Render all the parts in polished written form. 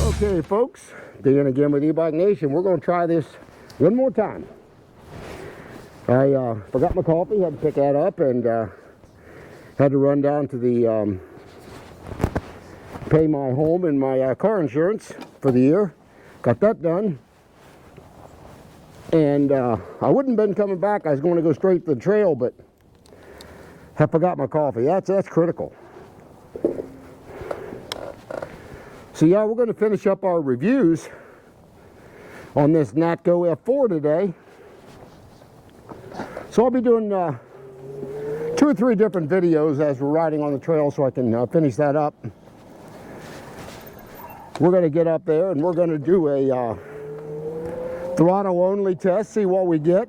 Okay folks, Dan again with Ebike Nation. We're going to try this one more time. I forgot my coffee, had to pick that up, and had to run down to the pay my home and my car insurance for the year. Got that done. And I wouldn't have been coming back. I was going to go straight to the trail, but I forgot my coffee. That's critical. So yeah, we're going to finish up our reviews on this Natco F4 today. So I'll be doing 2 or 3 different videos as we're riding on the trail, so I can finish that up. We're going to get up there and we're going to do a throttle only test, see what we get.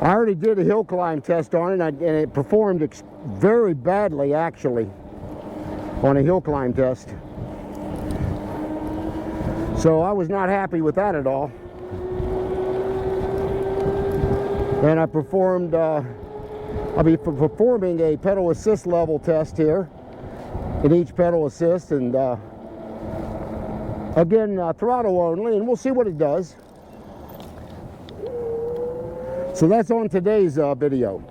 I already did a hill climb test on it, and it performed very badly actually on a hill climb test. So I was not happy with that at all. And I performed, I'll be performing a pedal assist level test here in each pedal assist, and again, throttle only, and we'll see what it does. So that's on today's videos.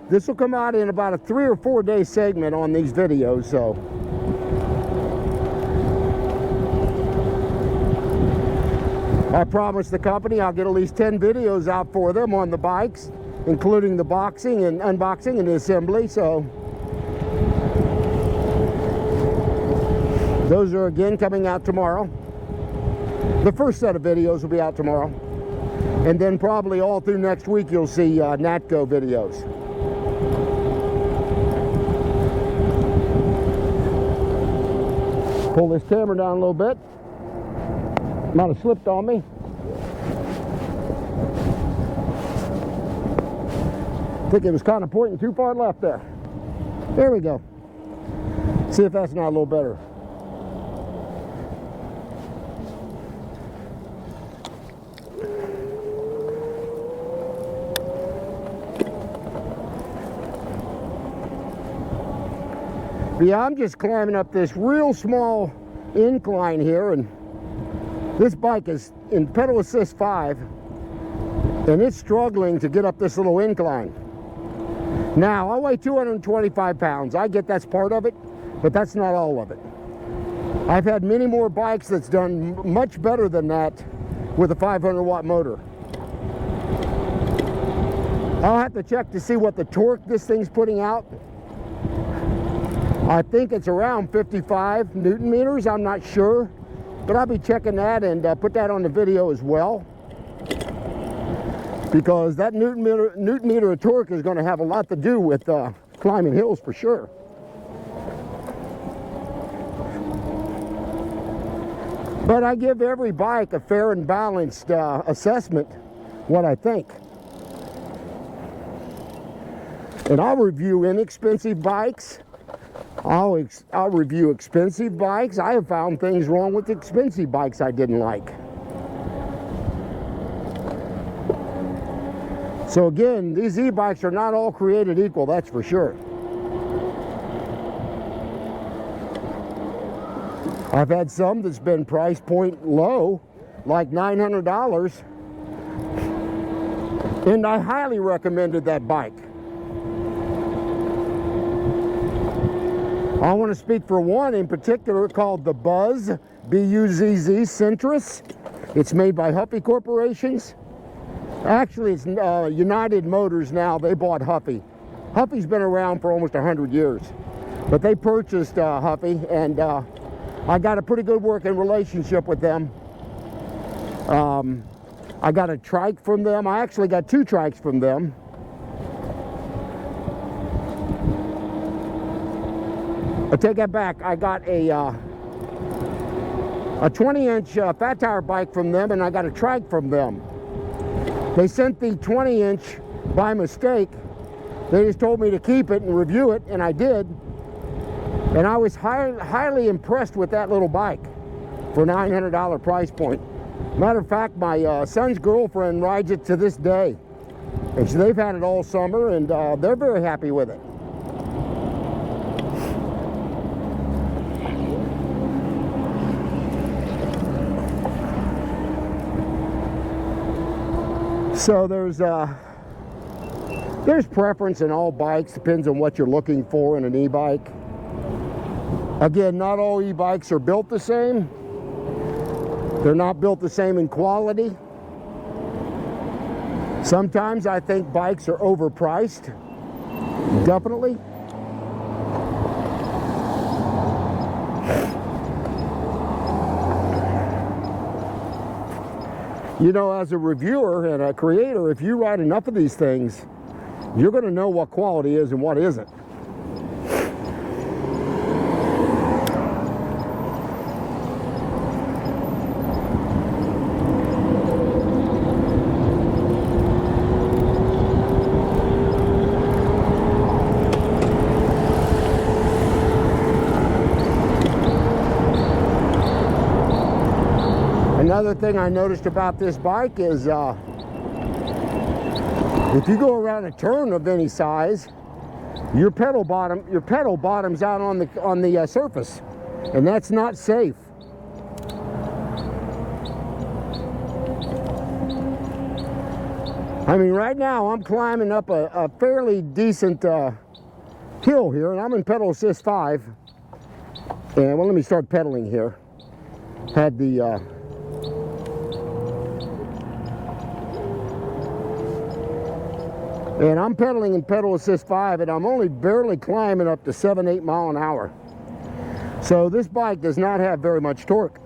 This will come out in about a 3 or 4 day segment on these videos, so. I promised the company I'll get at least 10 videos out for them on the bikes, including the boxing and unboxing and the assembly, so. Those are again coming out tomorrow. The first set of videos will be out tomorrow. And then probably all through next week you'll see Natco videos. Pull this camera down a little bit. Might have slipped on me. I think it was kind of pointing too far left there. There we go. See if that's not a little better. But yeah, I'm just climbing up this real small incline here, and this bike is in pedal assist 5, and it's struggling to get up this little incline. Now, I weigh 225 pounds. I get that's part of it, but that's not all of it. I've had many more bikes that's done much better than that with a 500 watt motor. I'll have to check to see what the torque this thing's putting out. I think it's around 55 Newton meters, I'm not sure, but I'll be checking that and put that on the video as well, because that Newton meter of torque is going to have a lot to do with climbing hills for sure. But I give every bike a fair and balanced assessment, what I think. And I'll review inexpensive bikes. I'll review expensive bikes. I have found things wrong with expensive bikes I didn't like. So again, these e-bikes are not all created equal, that's for sure. I've had some that's been price point low, like $900, and I highly recommended that bike. I want to speak for one in particular called the Buzz, B-U-Z-Z Centris. It's made by Huffy Corporations. Actually, it's United Motors now. They bought Huffy. Huffy's been around for almost 100 years. But they purchased Huffy, and I got a pretty good working relationship with them. I got a trike from them. I actually got 2 trikes from them. I take that back. I got a 20-inch fat tire bike from them, and I got a trike from them. They sent the 20-inch by mistake. They just told me to keep it and review it, and I did. And I was highly impressed with that little bike for a $900 price point. Matter of fact, my son's girlfriend rides it to this day. And so they've had it all summer, and they're very happy with it. So there's preference in all bikes, depends on what you're looking for in an e-bike. Again, not all e-bikes are built the same. They're not built the same in quality. Sometimes I think bikes are overpriced, definitely. You know, as a reviewer and a creator, if you ride enough of these things, you're going to know what quality is and what isn't. Another thing I noticed about this bike is if you go around a turn of any size, your pedal bottoms out on the surface, and that's not safe. I mean, right now I'm climbing up a fairly decent hill here, and I'm in pedal assist 5. And well, let me start pedaling here. Had the and I'm pedaling in pedal assist 5, and I'm only barely climbing up to 7-8 miles an hour. So this bike does not have very much torque.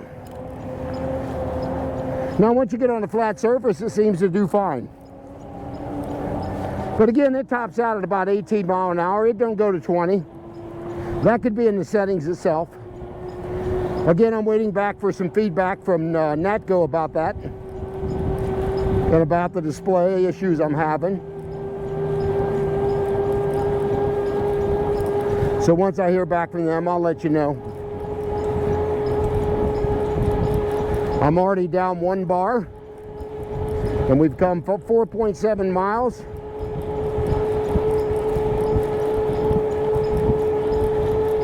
Now once you get on a flat surface, it seems to do fine. But again, it tops out at about 18 miles an hour. It don't go to 20. That could be in the settings itself. Again, I'm waiting back for some feedback from Natco about that and about the display issues I'm having. So once I hear back from them, I'll let you know. I'm already down 1 bar, and we've come 4.7 miles.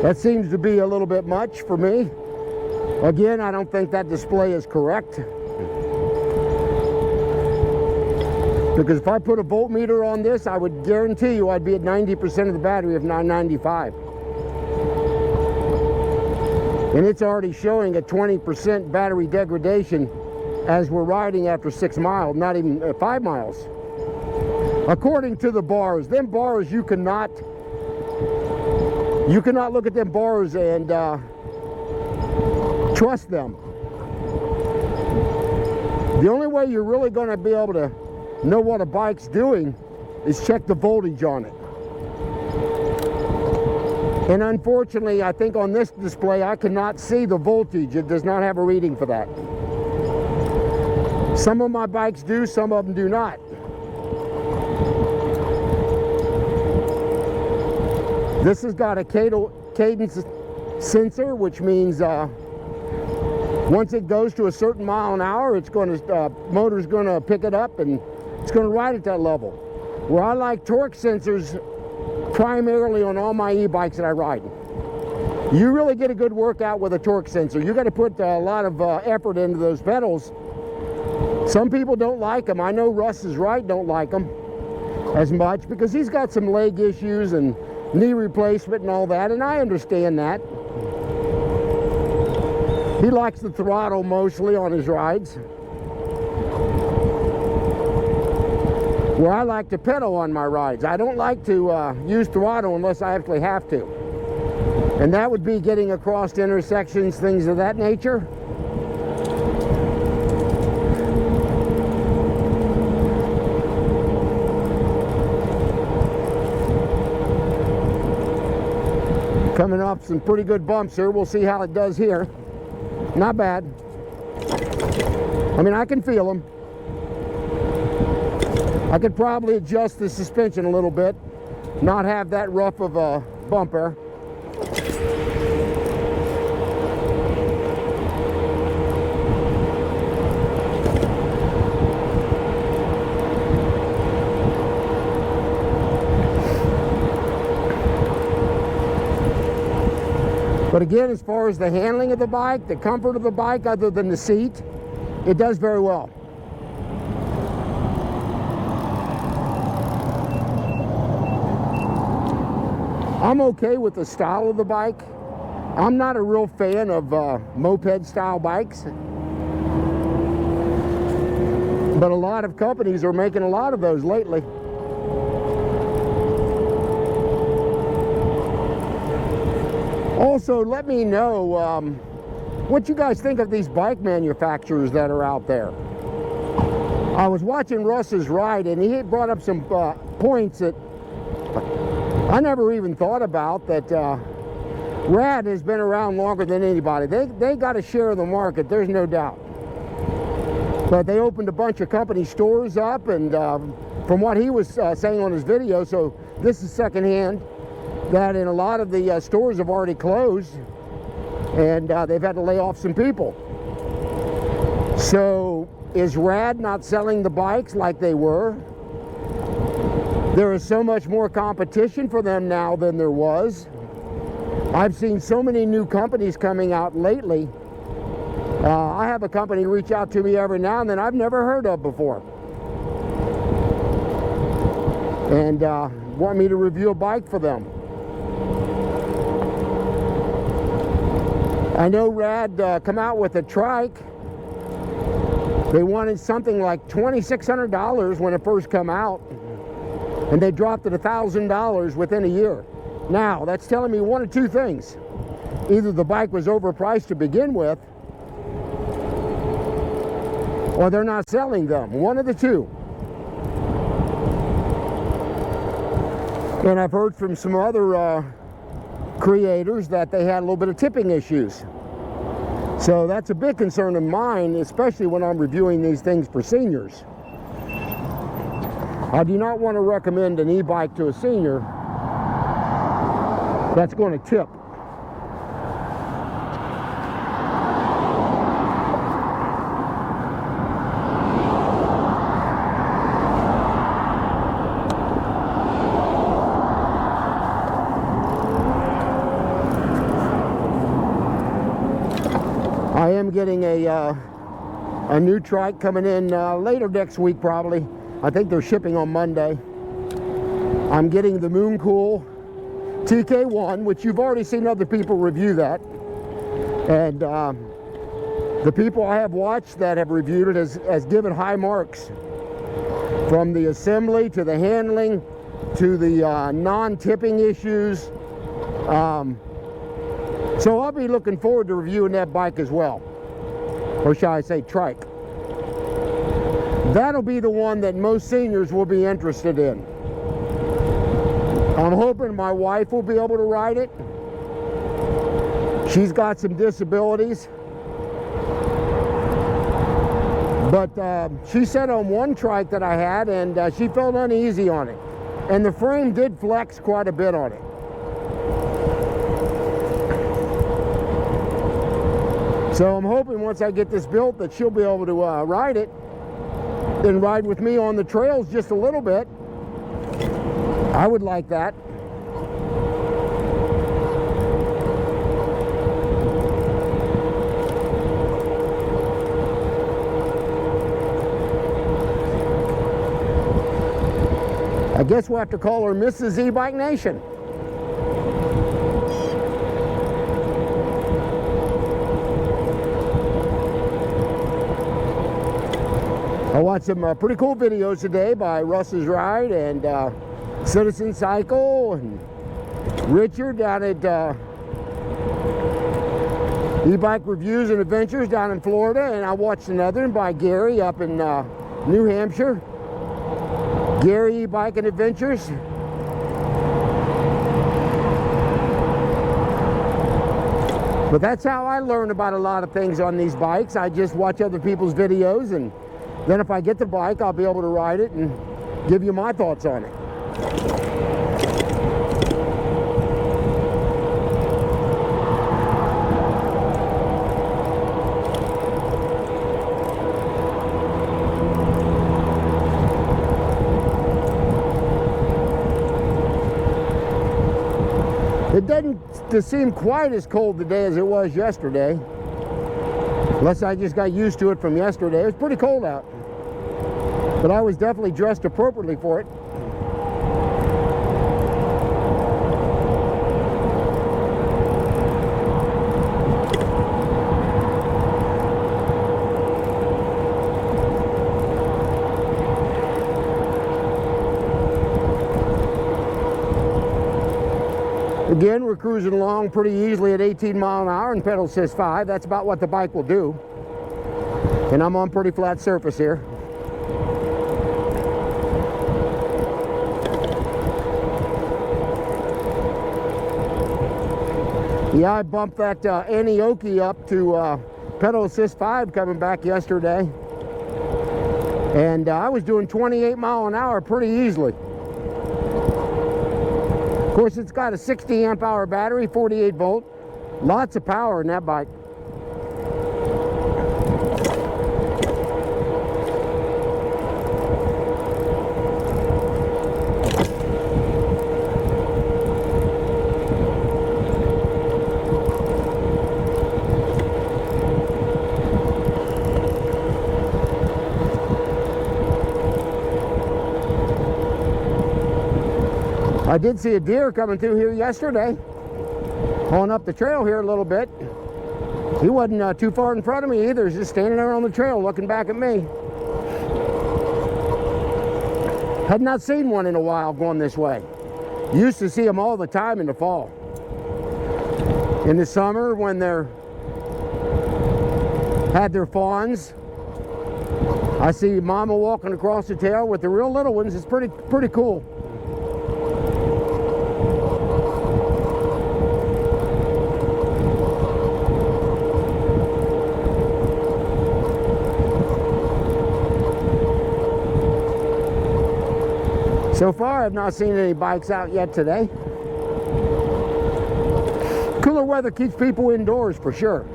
That seems to be a little bit much for me. Again, I don't think that display is correct. Because if I put a voltmeter on this, I would guarantee you I'd be at 90% of the battery, if not 95. And it's already showing a 20% battery degradation as we're riding after 6 miles, not even 5 miles. According to the bars, them bars you cannot look at them bars and trust them. The only way you're really going to be able to know what a bike's doing is check the voltage on it. And unfortunately, I think on this display I cannot see the voltage. It does not have a reading for that. Some of my bikes do, some of them do not. This has got a cadence sensor, which means once it goes to a certain mile an hour, it's going to motor's going to pick it up and it's going to ride at that level. Where I like torque sensors primarily on all my e-bikes that I ride. You really get a good workout with a torque sensor. You got to put a lot of effort into those pedals. Some people don't like them. I know Russ is right, don't like them as much because he's got some leg issues and knee replacement and all that, and I understand that. He likes the throttle mostly on his rides. Where I like to pedal on my rides. I don't like to use throttle unless I actually have to. And that would be getting across intersections, things of that nature. Coming off some pretty good bumps here. We'll see how it does here. Not bad. I mean, I can feel them. I could probably adjust the suspension a little bit, not have that rough of a bumper. But again, as far as the handling of the bike, the comfort of the bike, other than the seat, it does very well. I'm okay with the style of the bike. I'm not a real fan of moped style bikes, but a lot of companies are making a lot of those lately. Also, let me know what you guys think of these bike manufacturers that are out there. I was watching Russ's ride, and he had brought up some points that I never even thought about, that Rad has been around longer than anybody. They got a share of the market, there's no doubt. But they opened a bunch of company stores up, and from what he was saying on his video, so this is secondhand, that in a lot of the stores have already closed, and they've had to lay off some people. So is Rad not selling the bikes like they were? There is so much more competition for them now than there was. I've seen so many new companies coming out lately. I have a company reach out to me every now and then I've never heard of before, and want me to review a bike for them. I know Rad come out with a trike. They wanted something like $2,600 when it first come out, and they dropped it $1,000 within a year. Now, that's telling me one of two things. Either the bike was overpriced to begin with, or they're not selling them. One of the two. And I've heard from some other creators that they had a little bit of tipping issues. So that's a big concern of mine, especially when I'm reviewing these things for seniors. I do not want to recommend an e-bike to a senior that's going to tip. I am getting a new trike coming in later next week probably. I think they're shipping on Monday. I'm getting the Mooncool TK1, which you've already seen other people review that. And the people I have watched that have reviewed it has given high marks. From the assembly to the handling to the non-tipping issues. So I'll be looking forward to reviewing that bike as well. Or shall I say trike. That'll be the one that most seniors will be interested in. I'm hoping my wife will be able to ride it. She's got some disabilities. But she sat on one trike that I had, and she felt uneasy on it. And the frame did flex quite a bit on it. So I'm hoping once I get this built that she'll be able to ride it and ride with me on the trails just a little bit. I would like that. I guess we'll have to call her Mrs. E-Bike Nation. I watched some pretty cool videos today by Russ's Ride and Citizen Cycle and Richard down at E-Bike Reviews and Adventures down in Florida, and I watched another one by Gary up in New Hampshire. Gary E-Bike and Adventures. But that's how I learn about a lot of things on these bikes. I just watch other people's videos, and then if I get the bike, I'll be able to ride it and give you my thoughts on it. It doesn't seem quite as cold today as it was yesterday. Unless I just got used to it from yesterday. It was pretty cold out. But I was definitely dressed appropriately for it. Again, we're cruising along pretty easily at 18 mile an hour in pedal assist 5. That's about what the bike will do. And I'm on pretty flat surface here. Yeah, I bumped that Aniioki up to pedal assist 5 coming back yesterday. And I was doing 28 mile an hour pretty easily. Of course, it's got a 60 amp hour battery, 48 volt. Lots of power in that bike. I did see a deer coming through here yesterday, pulling up the trail here a little bit. He wasn't too far in front of me either. He's just standing there on the trail looking back at me. Had not seen one in a while going this way. Used to see them all the time in the fall. In the summer when they're had their fawns, I see mama walking across the tail with the real little ones. It's pretty cool. So far, I've not seen any bikes out yet today. Cooler weather keeps people indoors for sure.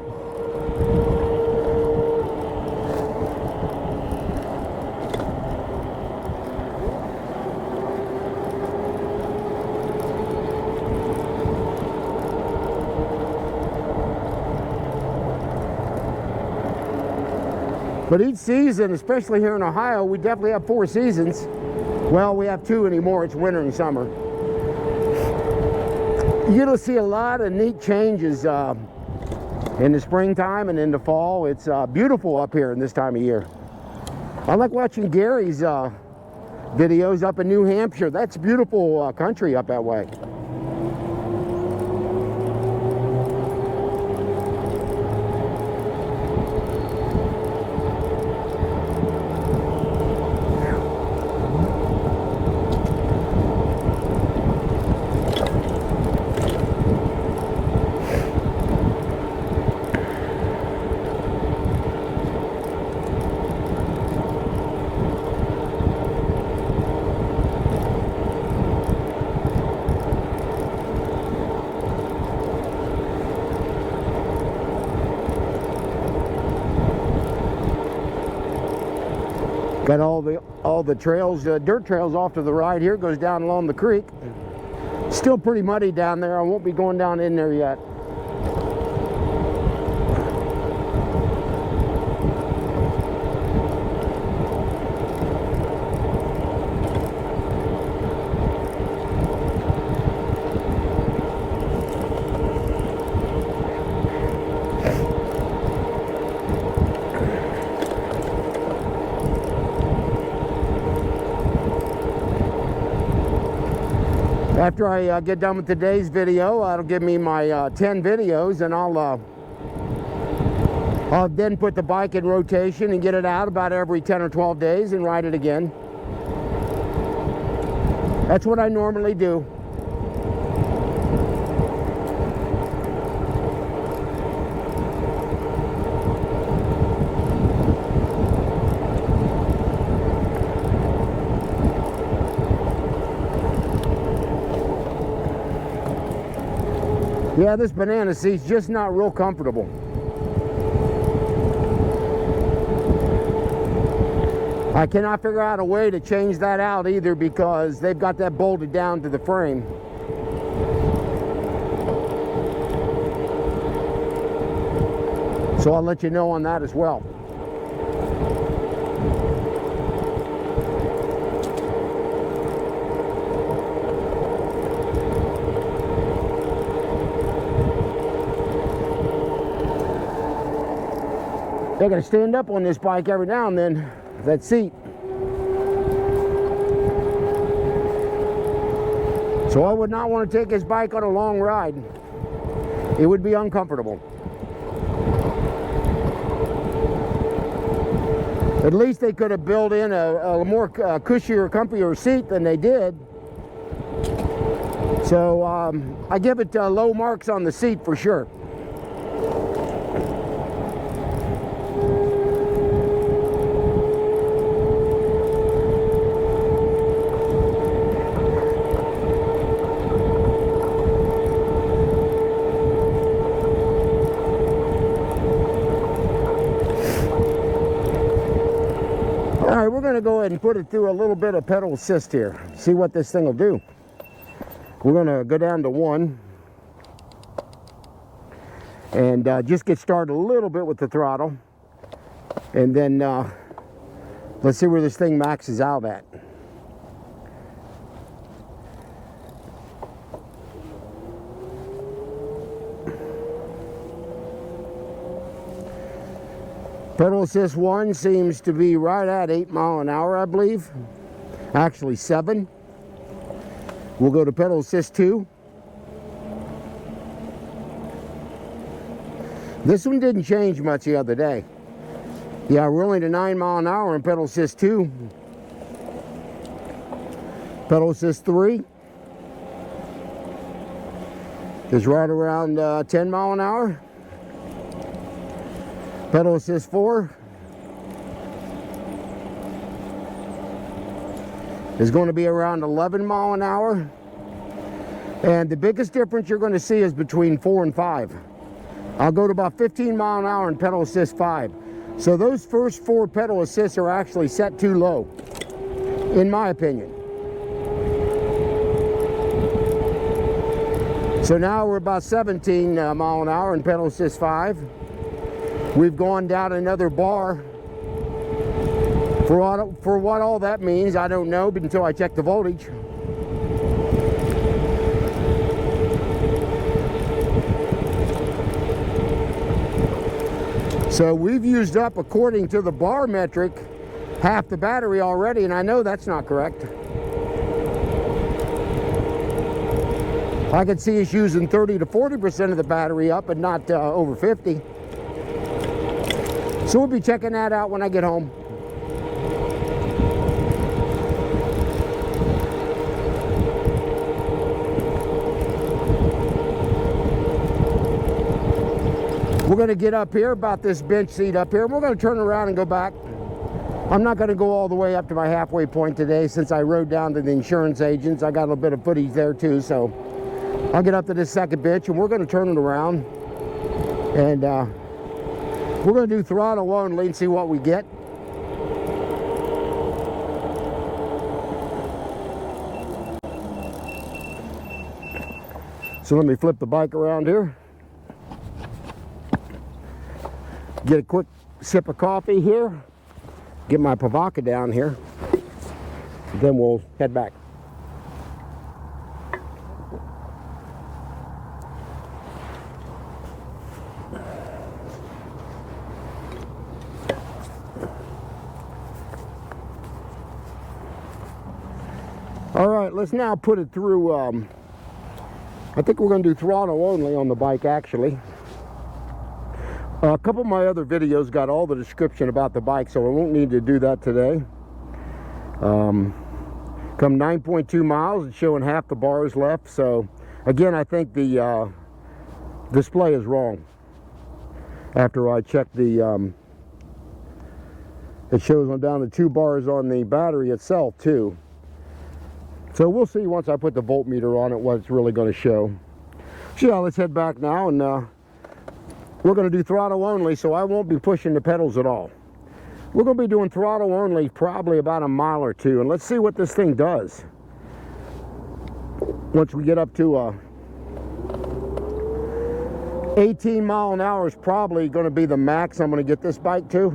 But each season, especially here in Ohio, we definitely have 4 seasons. Well, we have 2 anymore. It's winter and summer. You're going to see a lot of neat changes in the springtime and in the fall. It's beautiful up here in this time of year. I like watching Gary's videos up in New Hampshire. That's beautiful country up that way. Got all the trails, dirt trails off to the right here, goes down along the creek. Still pretty muddy down there. I won't be going down in there yet. After I get done with today's video, that'll give me my 10 videos, and I'll then put the bike in rotation and get it out about every 10 or 12 days and ride it again. That's what I normally do. Yeah, this banana seat's just not real comfortable. I cannot figure out a way to change that out either because they've got that bolted down to the frame. So I'll let you know on that as well. I gotta stand up on this bike every now and then, that seat. So I would not want to take this bike on a long ride. It would be uncomfortable. At least they could have built in a more cushier, comfier seat than they did. So I give it low marks on the seat for sure. Alright, we're going to go ahead and put it through a little bit of pedal assist here. See what this thing will do. We're going to go down to 1. And just get started a little bit with the throttle. And then let's see where this thing maxes out at. Pedal assist 1 seems to be right at 8 miles an hour, I believe. Actually 7. We'll go to pedal assist 2. This one didn't change much the other day. Yeah, we're only to 9 miles an hour in pedal assist 2. Pedal assist 3 is right around 10 miles an hour. Pedal assist 4 is going to be around 11 miles an hour. And the biggest difference you're going to see is between 4 and 5. I'll go to about 15 miles an hour in pedal assist 5. So those first 4 pedal assists are actually set too low, in my opinion. So now we're about 17 miles an hour in pedal assist 5. We've gone down another bar. For what all that means, I don't know, but until I check the voltage. So we've used up, according to the bar metric, half the battery already, and I know that's not correct. I could see us using 30 to 40% of the battery up, and not over 50. So we'll be checking that out when I get home. We're going to get up here, about this bench seat up here, and we're going to turn around and go back. I'm not going to go all the way up to my halfway point today since I rode down to the insurance agents. I got a little bit of footage there too, so I'll get up to this second bench and we're going to turn it around. And we're going to do throttle only and see what we get. So let me flip the bike around here. Get a quick sip of coffee here. Get my Pavaka down here. Then we'll head back. All right, let's now put it through, I think we're going to do throttle only on the bike, actually. A couple of my other videos got all the description about the bike, so I won't need to do that today. Come 9.2 miles, it's showing half the bars left. So, again, I think the display is wrong. After I checked the, it shows down to 2 bars on the battery itself, too. So we'll see once I put the voltmeter on it what it's really going to show. So yeah, let's head back now, and we're going to do throttle only, so I won't be pushing the pedals at all. We're going to be doing throttle only probably about a mile or two, and let's see what this thing does once we get up to 18 mile an hour is probably going to be the max I'm going to get this bike to.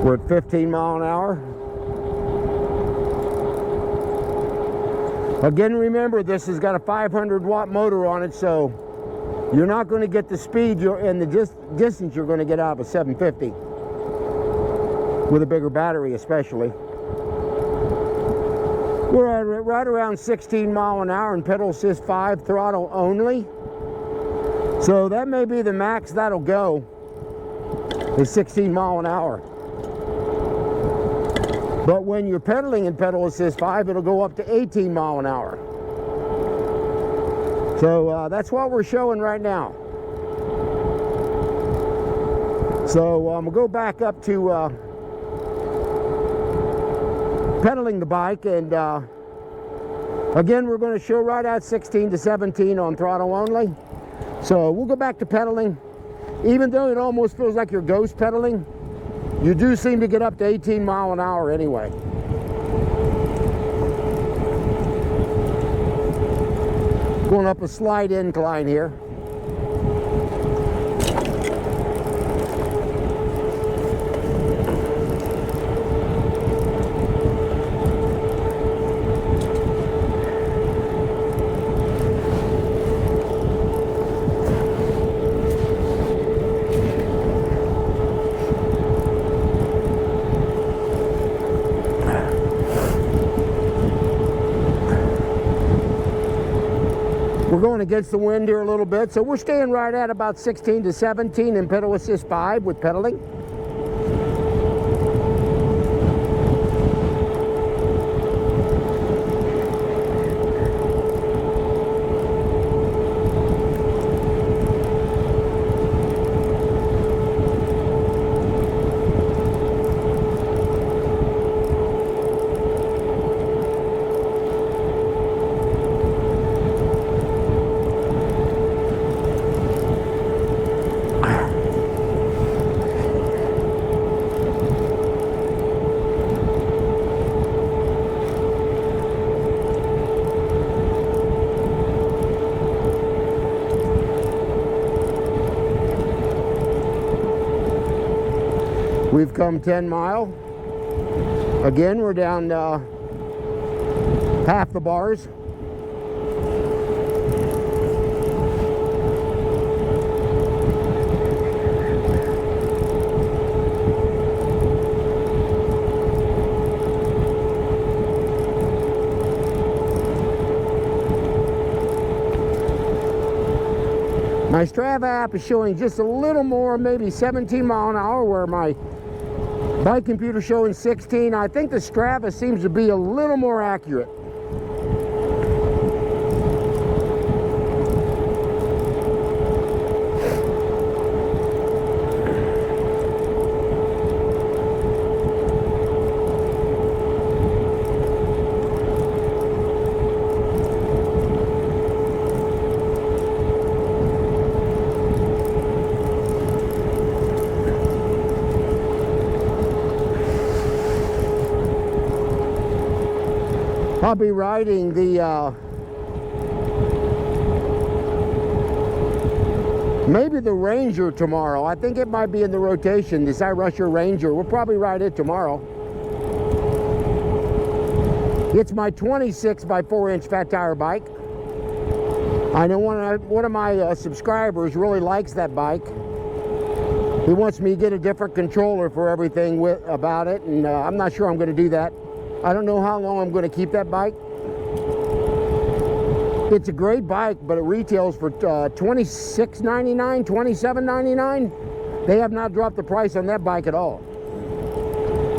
We're at 15 mile an hour. Again, remember, this has got a 500 watt motor on it, so you're not going to get the speed and the distance you're going to get out of a 750 with a bigger battery, especially. We're at right around 16 mile an hour in pedal assist 5, throttle only. So that may be the max that'll go, is 16 mile an hour. But when you're pedaling in pedal assist 5, it'll go up to 18 mile an hour. So that's what we're showing right now. So we'll go back up to pedaling the bike, and again, we're going to show right at 16 to 17 on throttle only. So we'll go back to pedaling. Even though it almost feels like you're ghost pedaling, you do seem to get up to 18 mile an hour anyway. Going up a slight incline here. We're going against the wind here a little bit, so we're staying right at about 16 to 17 in pedal assist 5 with pedaling. We've come 10 mile. Again, we're down half the bars. My Strava app is showing just a little more, maybe 17 mile an hour, where my bike computer showing 16. I think the Strava seems to be a little more accurate. I'll be riding the maybe the Ranger tomorrow. I think it might be in the rotation, this iRusher Ranger. We'll probably ride it tomorrow. It's my 26 by 4-inch fat tire bike. I know one of my subscribers really likes that bike. He wants me to get a different controller for everything about it, and I'm not sure I'm going to do that. I don't know how long I'm going to keep that bike. It's a great bike, but it retails for $26.99, $27.99. They have not dropped the price on that bike at all.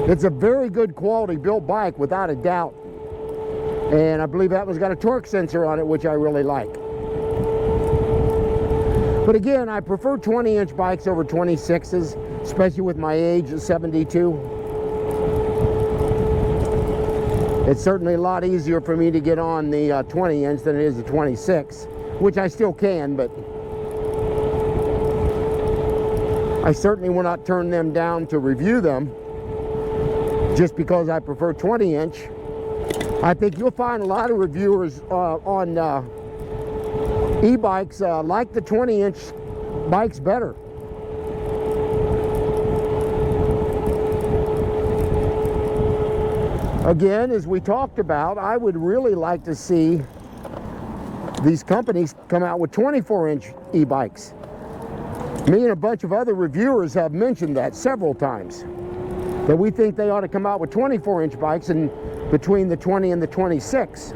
It's a very good quality built bike, without a doubt. And I believe that one's got a torque sensor on it, which I really like. But again, I prefer 20-inch bikes over 26s, especially with my age at 72. It's certainly a lot easier for me to get on the 20-inch than it is the 26, which I still can, but I certainly will not turn them down to review them. just because I prefer 20-inch. I think you'll find a lot of reviewers on e-bikes like the 20-inch bikes better. Again, as we talked about, I would really like to see these companies come out with 24-inch e-bikes. Me and a bunch of other reviewers have mentioned that several times, that we think they ought to come out with 24-inch bikes in between the 20 and the 26.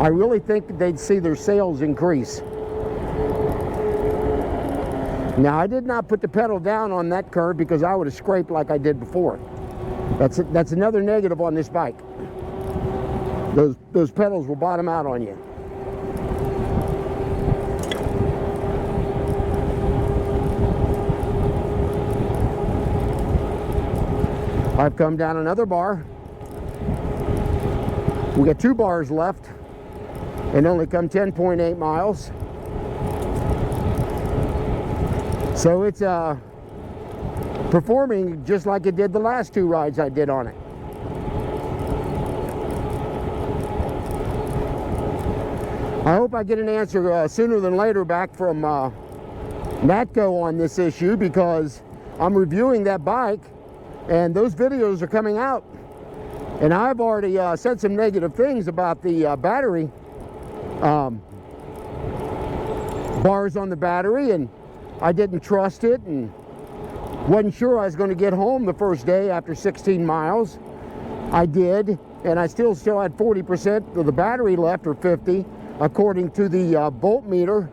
I really think they'd see their sales increase. Now, I did not put the pedal down on that curve because I would have scraped like I did before. That's another negative on this bike. Those pedals will bottom out on you. I've come down another bar. We got 2 bars left and only come 10.8 miles. So it's performing just like it did the last 2 rides I did on it. I hope I get an answer sooner than later back from Natco on this issue, because I'm reviewing that bike and those videos are coming out. And I've already said some negative things about the battery, bars on the battery, and I didn't trust it and wasn't sure I was going to get home the first day after 16 miles. I did, and I still had 40% of the battery left, or 50, according to the voltmeter.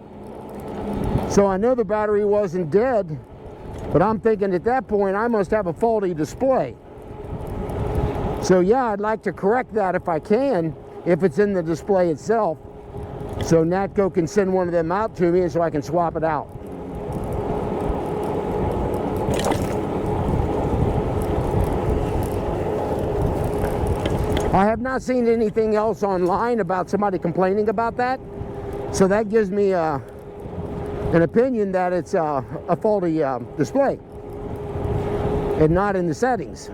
So I know the battery wasn't dead, but I'm thinking at that point I must have a faulty display. So yeah, I'd like to correct that if I can, if it's in the display itself, so Natco can send one of them out to me so I can swap it out. I have not seen anything else online about somebody complaining about that, so that gives me an opinion that it's a faulty display and not in the settings.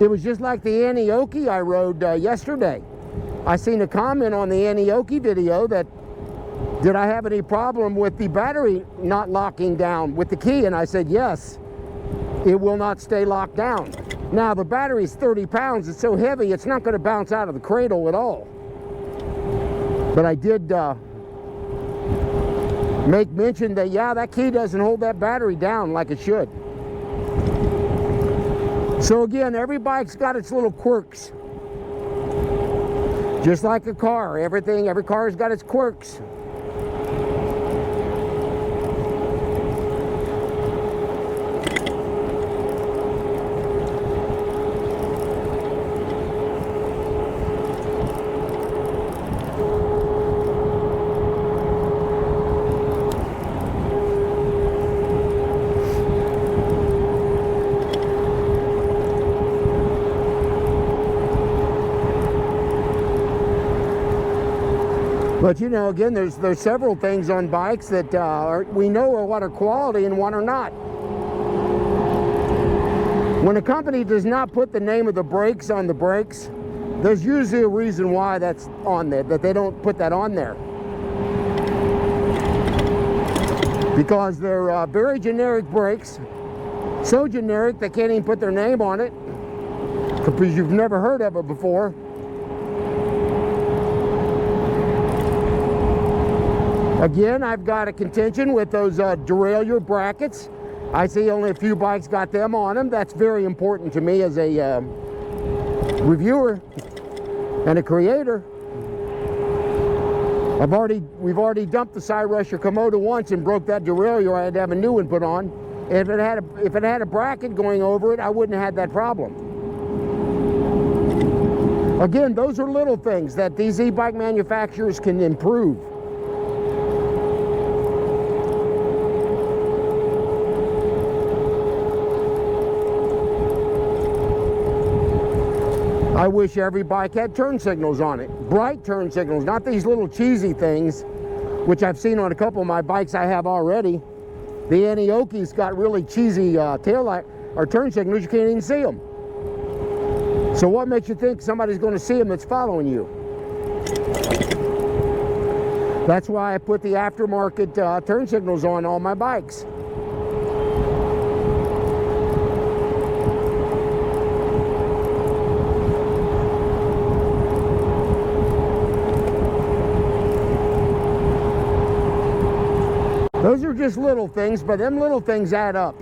It was just like the Aniioki I rode yesterday. I seen a comment on the Aniioki video that, did I have any problem with the battery not locking down with the key? And I said, yes, it will not stay locked down. Now, the battery's 30 pounds. It's so heavy, it's not going to bounce out of the cradle at all. But I did make mention that, yeah, that key doesn't hold that battery down like it should. So again, every bike's got its little quirks. Just like a car, every car's got its quirks. But you know, again, there's several things on bikes that we know are what are quality and what are not. When a company does not put the name of the brakes on the brakes, there's usually a reason why that's on there, that they don't put that on there. Because they're very generic brakes, so generic they can't even put their name on it, because you've never heard of it before. Again, I've got a contention with those derailleur brackets. I see only a few bikes got them on them. That's very important to me as a reviewer and a creator. We've already dumped the side rusher Komodo once and broke that derailleur. I had to have a new one put on. If it had a bracket going over it, I wouldn't have had that problem. Again, those are little things that these e-bike manufacturers can improve. I wish every bike had turn signals on it. Bright turn signals, not these little cheesy things, which I've seen on a couple of my bikes I have already. The Aniioki's got really cheesy tail light or turn signals. You can't even see them. So what makes you think somebody's going to see them that's following you? That's why I put the aftermarket turn signals on all my bikes. Those are just little things, but them little things add up.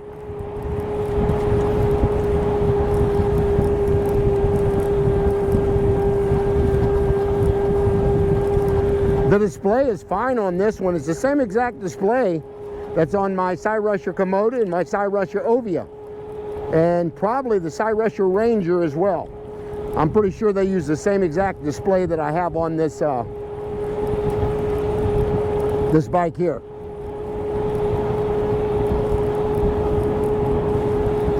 The display is fine on this one. It's the same exact display that's on my Cyrusher Komoda and my Cyrusher Ovia, and probably the Cyrusher Ranger as well. I'm pretty sure they use the same exact display that I have on this this bike here.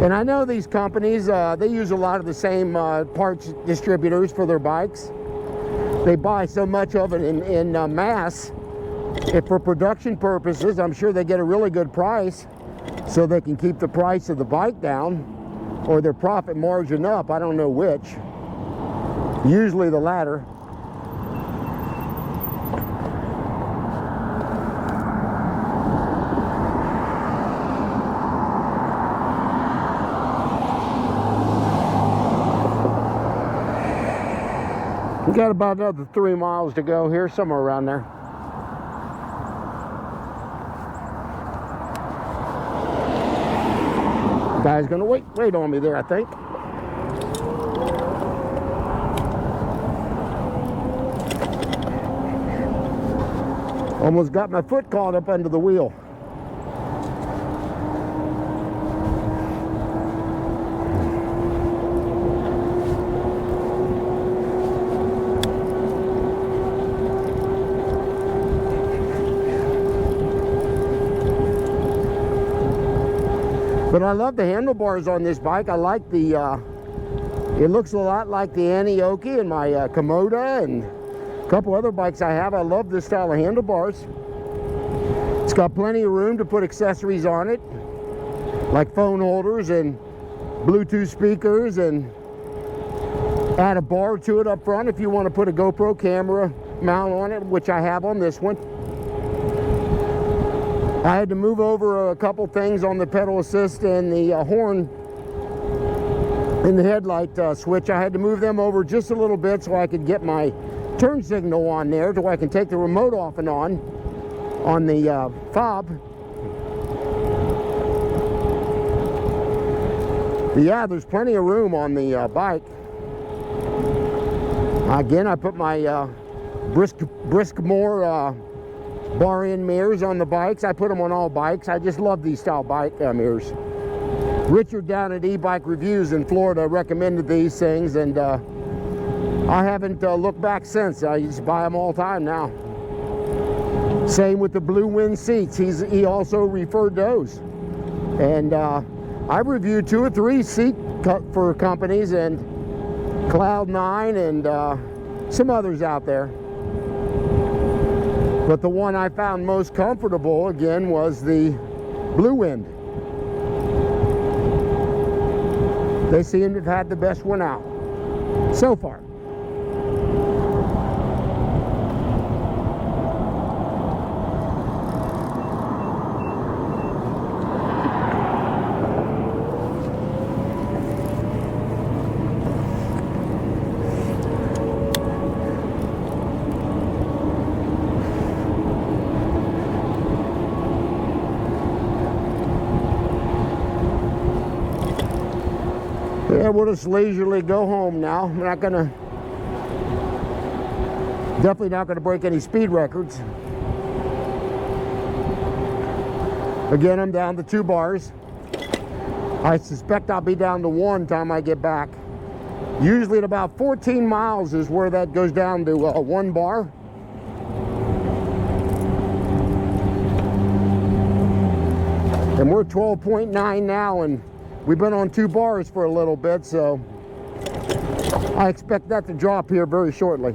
And I know these companies, they use a lot of the same parts distributors for their bikes. They buy so much of it in mass. If for production purposes, I'm sure they get a really good price so they can keep the price of the bike down or their profit margin up. I don't know which. Usually the latter. We got about another 3 miles to go here, somewhere around there. Guy's gonna wait on me there, I think. Almost got my foot caught up under the wheel. But I love the handlebars on this bike. I like the, it looks a lot like the Aniioki and my Komoda and a couple other bikes I have. I love this style of handlebars. It's got plenty of room to put accessories on it, like phone holders and Bluetooth speakers, and add a bar to it up front if you want to put a GoPro camera mount on it, which I have on this one. I had to move over a couple things on the pedal assist and the horn and the headlight switch. I had to move them over just a little bit so I could get my turn signal on there, so I can take the remote off and on the fob. But yeah, there's plenty of room on the bike. Again, I put my Briskmore bar end mirrors on the bikes. I put them on all bikes. I just love these style bike mirrors. Richard down at E-Bike Reviews in Florida recommended these things, and I haven't looked back since. I just buy them all the time now. Same with the Blue Wind seats. He also referred those, and I've reviewed 2 or 3 seat for companies, and Cloud9 and some others out there. But the one I found most comfortable, again, was the Blue Wind. They seem to have had the best one out so far. Yeah, we'll just leisurely go home now. We're not gonna, definitely not gonna break any speed records. Again, I'm down to 2 bars. I suspect I'll be down to 1 time I get back. Usually at about 14 miles is where that goes down to 1 bar. And we're 12.9 now, and we've been on 2 bars for a little bit, so I expect that to drop here very shortly.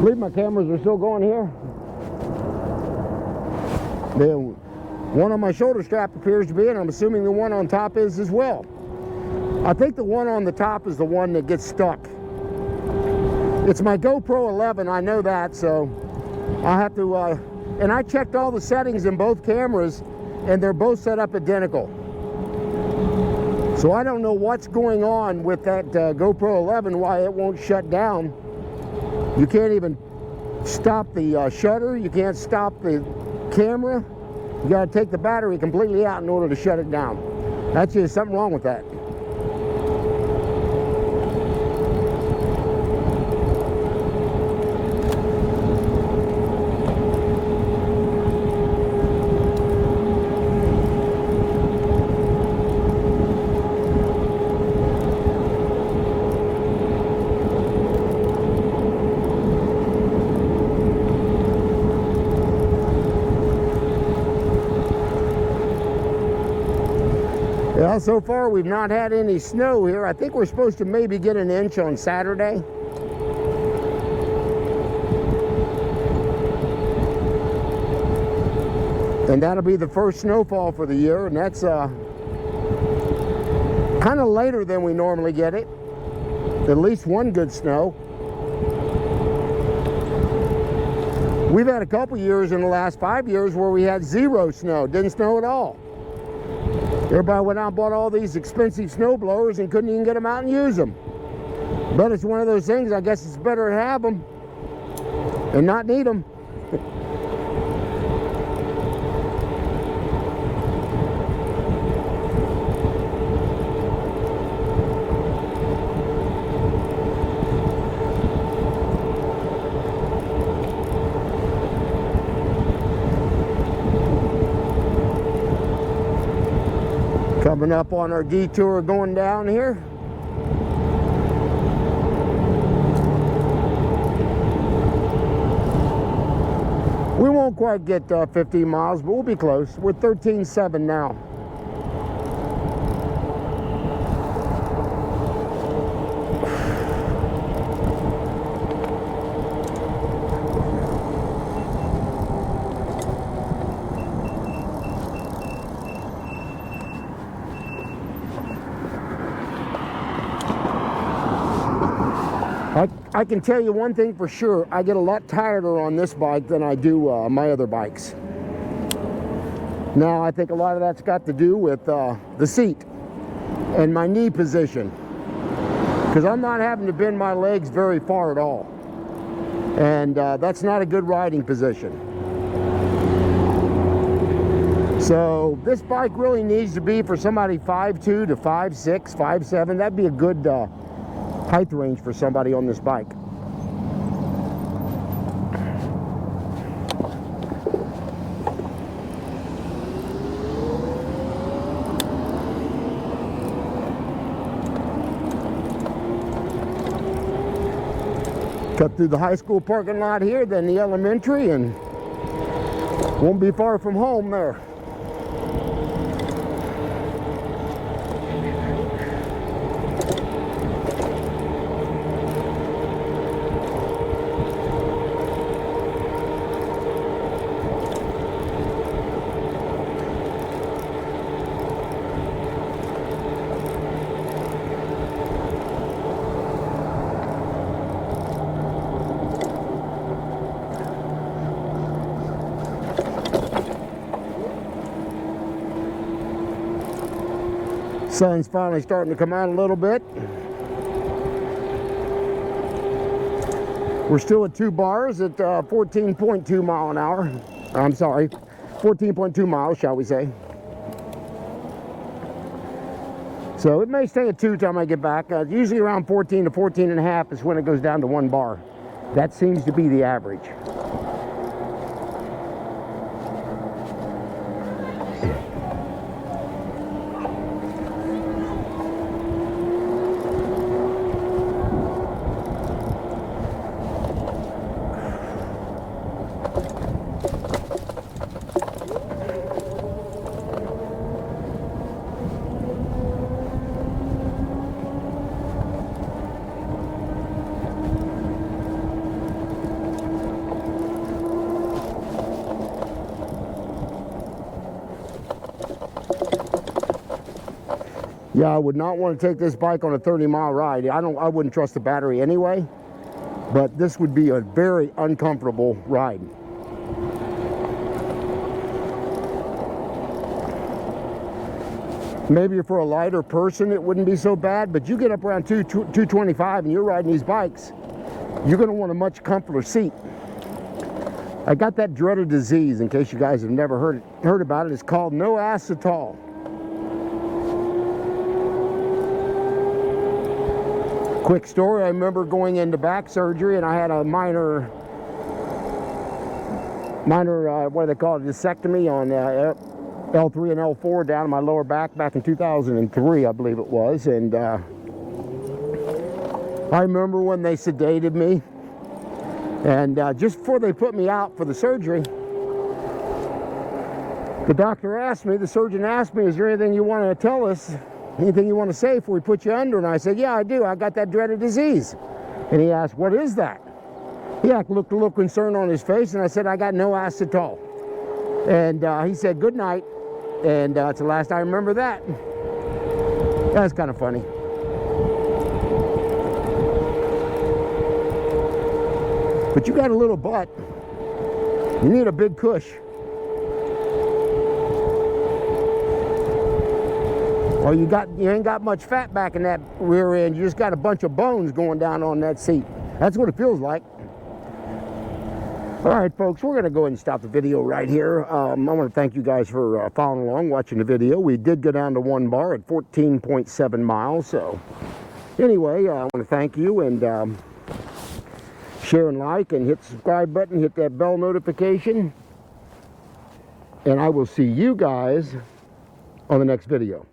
I believe my cameras are still going here. The one on my shoulder strap appears to be, and I'm assuming the one on top is as well. I think the one on the top is the one that gets stuck. It's my GoPro 11, I know that, so I'll have to, and I checked all the settings in both cameras, and they're both set up identical. So I don't know what's going on with that GoPro 11, why it won't shut down. You can't even stop the shutter, you can't stop the camera. You got to take the battery completely out in order to shut it down. That's just something wrong with that. Well, so far we've not had any snow here. I think we're supposed to maybe get an inch on Saturday. And that'll be the first snowfall for the year, and that's kind of later than we normally get it. At least one good snow. We've had a couple years in the last 5 years where we had zero snow, didn't snow at all. Everybody went out and bought all these expensive snow blowers and couldn't even get them out and use them. But it's one of those things, I guess it's better to have them and not need them. Coming up on our detour going down here. We won't quite get 15 miles, but we'll be close. We're 13.7 now. I can tell you one thing for sure, I get a lot tireder on this bike than I do my other bikes. Now, I think a lot of that's got to do with the seat and my knee position, because I'm not having to bend my legs very far at all, and that's not a good riding position. So this bike really needs to be for somebody 5'2" to 5'6", 5'7". That'd be a good height range for somebody on this bike. Cut through the high school parking lot here, then the elementary, and won't be far from home there. Sun's finally starting to come out a little bit. We're still at 2 bars at 14.2 mile an hour. I'm sorry, 14.2 miles, shall we say. So it may stay at 2 time I get back. Usually around 14 to 14 and a half is when it goes down to 1 bar. That seems to be the average. Yeah, I would not want to take this bike on a 30-mile ride. I wouldn't trust the battery anyway, but this would be a very uncomfortable ride. Maybe for a lighter person it wouldn't be so bad, but you get up around 225 and you're riding these bikes, you're going to want a much comfortable seat. I got that dreaded disease, in case you guys have never heard about it. It's called no acetol. Quick story, I remember going into back surgery and I had a minor what do they call it, discectomy on L3 and L4 down in my lower back in 2003, I believe it was. And I remember when they sedated me, and just before they put me out for the surgery, the surgeon asked me, is there anything you want to tell us, anything you want to say before we put you under? And I said, yeah, I do, I got that dreaded disease. And he asked, what is that? He looked a little concerned on his face, and I said, I got no acetol. And he said, good night. And it's the last I remember that. That's kind of funny. But you got a little butt. You need a big cush. Or you ain't got much fat back in that rear end. You just got a bunch of bones going down on that seat. That's what it feels like. All right, folks, we're going to go ahead and stop the video right here. I want to thank you guys for following along, watching the video. We did go down to 1 bar at 14.7 miles. So anyway, I want to thank you, and share and like, and hit the subscribe button, hit that bell notification. And I will see you guys on the next video.